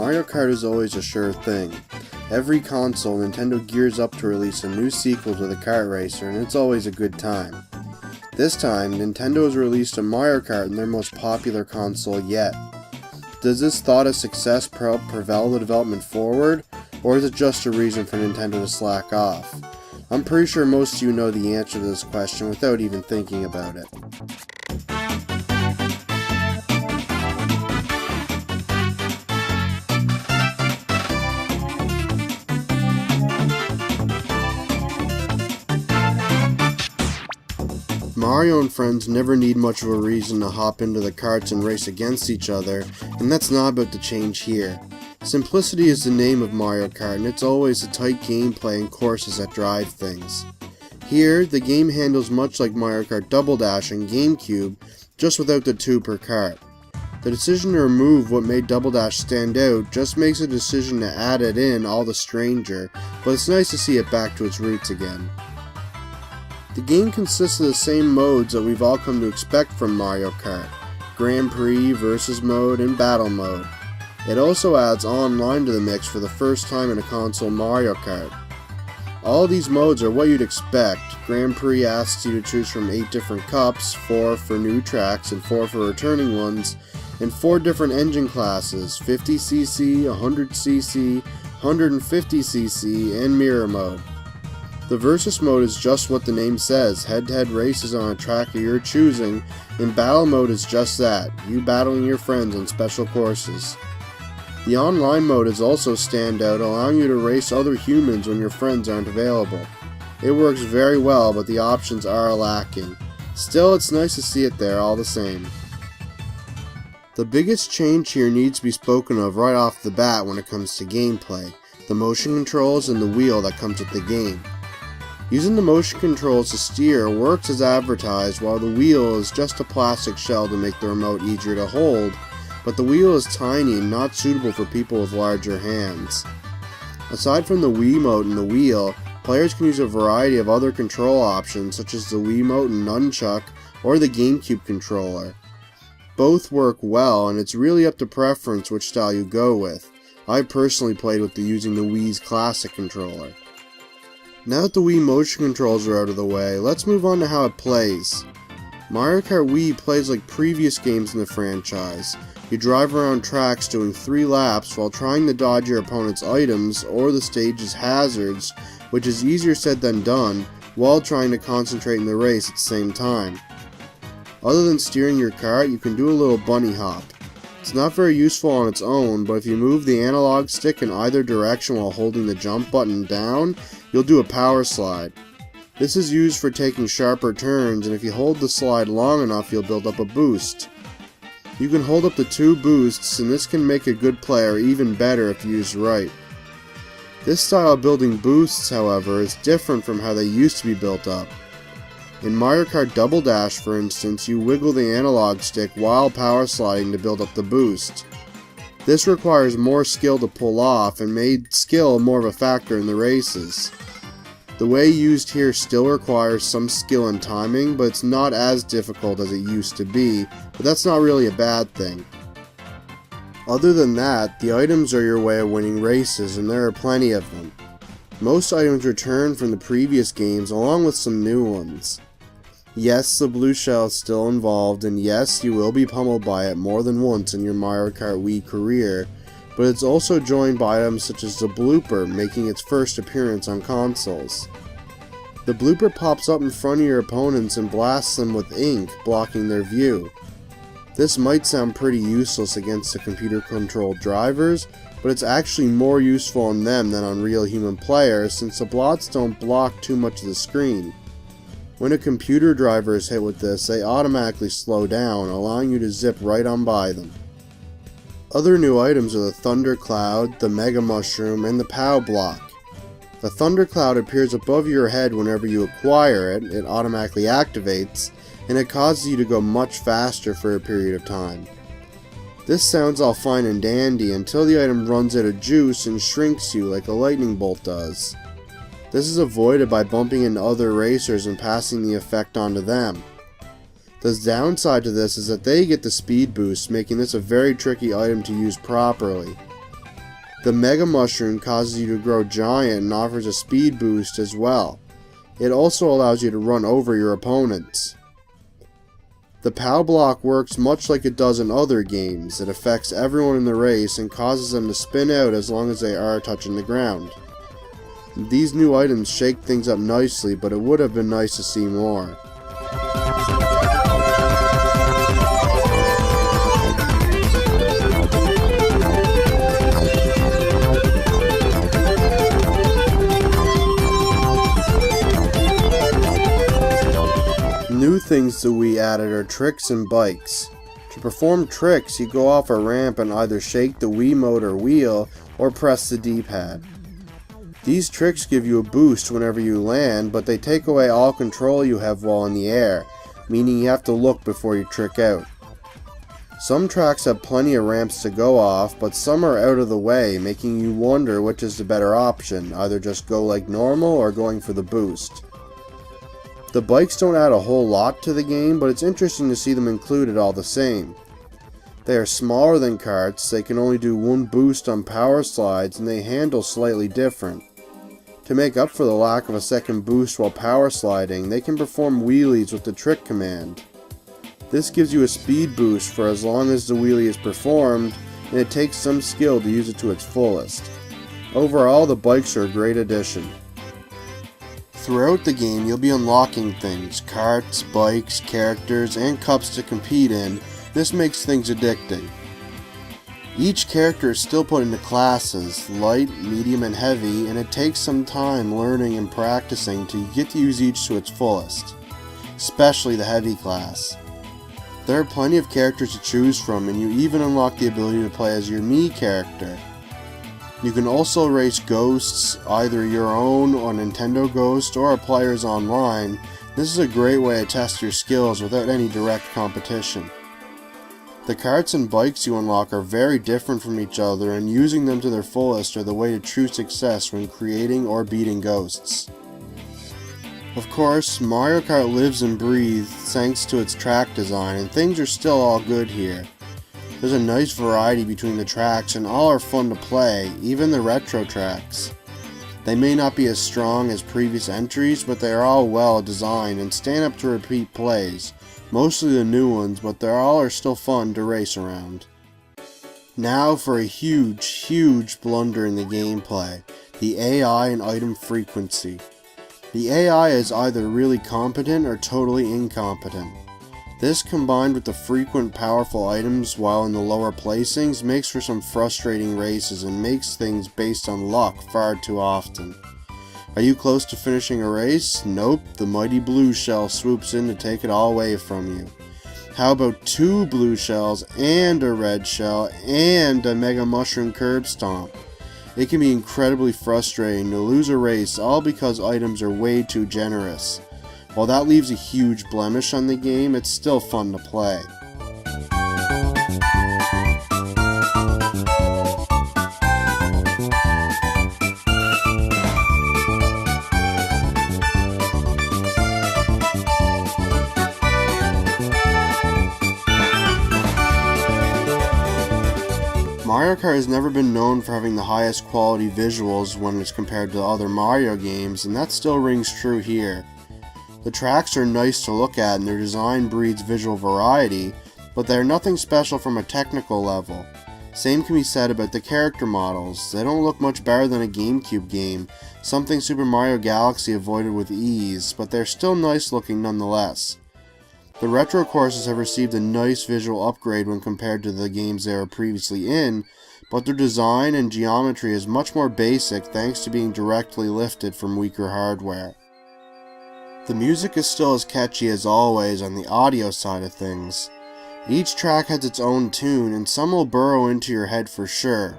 Mario Kart is always a sure thing. Every console, Nintendo gears up to release a new sequel to the kart racer, and it's always a good time. This time, Nintendo has released a Mario Kart in their most popular console yet. Does this thought of success propel the development forward, or is it just a reason for Nintendo to slack off? I'm pretty sure most of you know the answer to this question without even thinking about it. Mario and friends never need much of a reason to hop into the karts and race against each other, and that's not about to change here. Simplicity is the name of Mario Kart, and it's always the tight gameplay and courses that drive things. Here, the game handles much like Mario Kart Double Dash and GameCube, just without the 2 per kart. The decision to remove what made Double Dash stand out just makes the decision to add it in all the stranger, but it's nice to see it back to its roots again. The game consists of the same modes that we've all come to expect from Mario Kart: Grand Prix, Versus Mode, and Battle Mode. It also adds online to the mix for the first time in a console Mario Kart. All of these modes are what you'd expect. Grand Prix asks you to choose from 8 different cups, 4 for new tracks and 4 for returning ones, and 4 different engine classes: 50cc, 100cc, 150cc, and Mirror Mode. The Versus Mode is just what the name says, head-to-head races on a track of your choosing, and Battle Mode is just that, you battling your friends on special courses. The Online Mode is also standout, allowing you to race other humans when your friends aren't available. It works very well, but the options are lacking. Still, it's nice to see it there all the same. The biggest change here needs to be spoken of right off the bat when it comes to gameplay: the motion controls and the wheel that comes with the game. Using the motion controls to steer works as advertised, while the wheel is just a plastic shell to make the remote easier to hold, but the wheel is tiny and not suitable for people with larger hands. Aside from the Wiimote and the wheel, players can use a variety of other control options such as the Wiimote and Nunchuck or the GameCube controller. Both work well, and it's really up to preference which style you go with. I personally played with using the Wii's classic controller. Now that the Wii motion controls are out of the way, let's move on to how it plays. Mario Kart Wii plays like previous games in the franchise. You drive around tracks doing 3 laps while trying to dodge your opponent's items or the stage's hazards, which is easier said than done, while trying to concentrate in the race at the same time. Other than steering your kart, you can do a little bunny hop. It's not very useful on its own, but if you move the analog stick in either direction while holding the jump button down, you'll do a power slide. This is used for taking sharper turns, and if you hold the slide long enough, you'll build up a boost. You can hold up to 2 boosts, and this can make a good player even better if used right. This style of building boosts, however, is different from how they used to be built up. In Mario Kart Double Dash, for instance, you wiggle the analog stick while power sliding to build up the boost. This requires more skill to pull off and made skill more of a factor in the races. The way used here still requires some skill and timing, but it's not as difficult as it used to be, but that's not really a bad thing. Other than that, the items are your way of winning races, and there are plenty of them. Most items return from the previous games along with some new ones. Yes, the blue shell is still involved, and yes, you will be pummeled by it more than once in your Mario Kart Wii career, but it's also joined by items such as the blooper, making its first appearance on consoles. The blooper pops up in front of your opponents and blasts them with ink, blocking their view. This might sound pretty useless against the computer-controlled drivers, but it's actually more useful on them than on real human players, since the blots don't block too much of the screen. When a computer driver is hit with this, they automatically slow down, allowing you to zip right on by them. Other new items are the Thunder Cloud, the Mega Mushroom, and the POW Block. The Thunder Cloud appears above your head whenever you acquire it, it automatically activates, and it causes you to go much faster for a period of time. This sounds all fine and dandy until the item runs out of juice and shrinks you like a lightning bolt does. This is avoided by bumping into other racers and passing the effect onto them. The downside to this is that they get the speed boost, making this a very tricky item to use properly. The Mega Mushroom causes you to grow giant and offers a speed boost as well. It also allows you to run over your opponents. The POW block works much like it does in other games. It affects everyone in the race and causes them to spin out as long as they are touching the ground. These new items shake things up nicely, but it would have been nice to see more. New things the Wii added are tricks and bikes. To perform tricks, you go off a ramp and either shake the Wiimote or wheel or press the D-pad. These tricks give you a boost whenever you land, but they take away all control you have while in the air, meaning you have to look before you trick out. Some tracks have plenty of ramps to go off, but some are out of the way, making you wonder which is the better option, either just go like normal or going for the boost. The bikes don't add a whole lot to the game, but it's interesting to see them included all the same. They are smaller than karts, they can only do one boost on power slides, and they handle slightly different. To make up for the lack of a second boost while power sliding, they can perform wheelies with the trick command. This gives you a speed boost for as long as the wheelie is performed, and it takes some skill to use it to its fullest. Overall, the bikes are a great addition. Throughout the game, you'll be unlocking things, carts, bikes, characters, and cups to compete in. This makes things addicting. Each character is still put into classes, light, medium, and heavy, and it takes some time learning and practicing to get to use each to its fullest, especially the heavy class. There are plenty of characters to choose from, and you even unlock the ability to play as your Mii character. You can also race ghosts, either your own or Nintendo Ghost or a player's online. This is a great way to test your skills without any direct competition. The karts and bikes you unlock are very different from each other, and using them to their fullest are the way to true success when creating or beating ghosts. Of course, Mario Kart lives and breathes thanks to its track design, and things are still all good here. There's a nice variety between the tracks, and all are fun to play, even the retro tracks. They may not be as strong as previous entries, but they are all well designed and stand up to repeat plays, mostly the new ones, but they all are still fun to race around. Now for a huge blunder in the gameplay, the AI and item frequency. The AI is either really competent or totally incompetent. This, combined with the frequent powerful items while in the lower placings, makes for some frustrating races and makes things based on luck far too often. Are you close to finishing a race? Nope, the mighty blue shell swoops in to take it all away from you. How about 2 blue shells and a red shell and a mega mushroom curb stomp? It can be incredibly frustrating to lose a race all because items are way too generous. While that leaves a huge blemish on the game, it's still fun to play. Mario Kart has never been known for having the highest quality visuals when it's compared to other Mario games, and that still rings true here. The tracks are nice to look at and their design breeds visual variety, but they are nothing special from a technical level. Same can be said about the character models. They don't look much better than a GameCube game, something Super Mario Galaxy avoided with ease, but they're still nice looking nonetheless. The retro courses have received a nice visual upgrade when compared to the games they were previously in, but their design and geometry is much more basic thanks to being directly lifted from weaker hardware. The music is still as catchy as always on the audio side of things. Each track has its own tune, and some will burrow into your head for sure.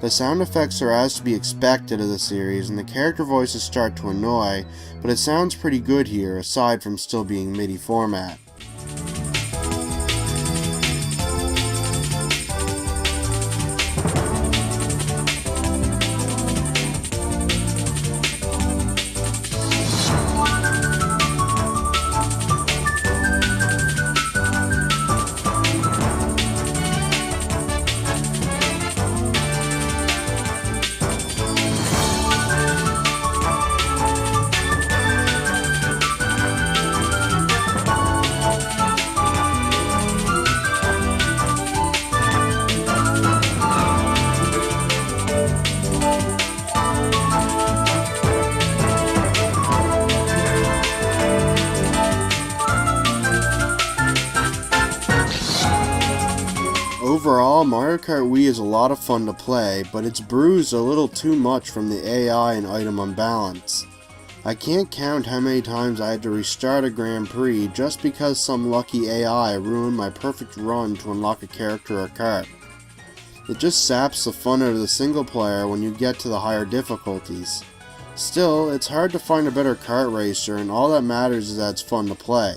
The sound effects are as to be expected of the series, and the character voices start to annoy, but it sounds pretty good here, aside from still being MIDI format. Overall, Mario Kart Wii is a lot of fun to play, but it's bruised a little too much from the AI and item unbalance. I can't count how many times I had to restart a Grand Prix just because some lucky AI ruined my perfect run to unlock a character or kart. It just saps the fun out of the single player when you get to the higher difficulties. Still, it's hard to find a better kart racer, and all that matters is that it's fun to play.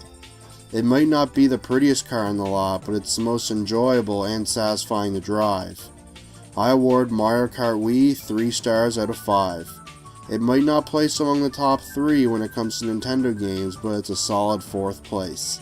It might not be the prettiest car in the lot, but it's the most enjoyable and satisfying to drive. I award Mario Kart Wii 3 stars out of 5. It might not place among the top 3 when it comes to Nintendo games, but it's a solid 4th place.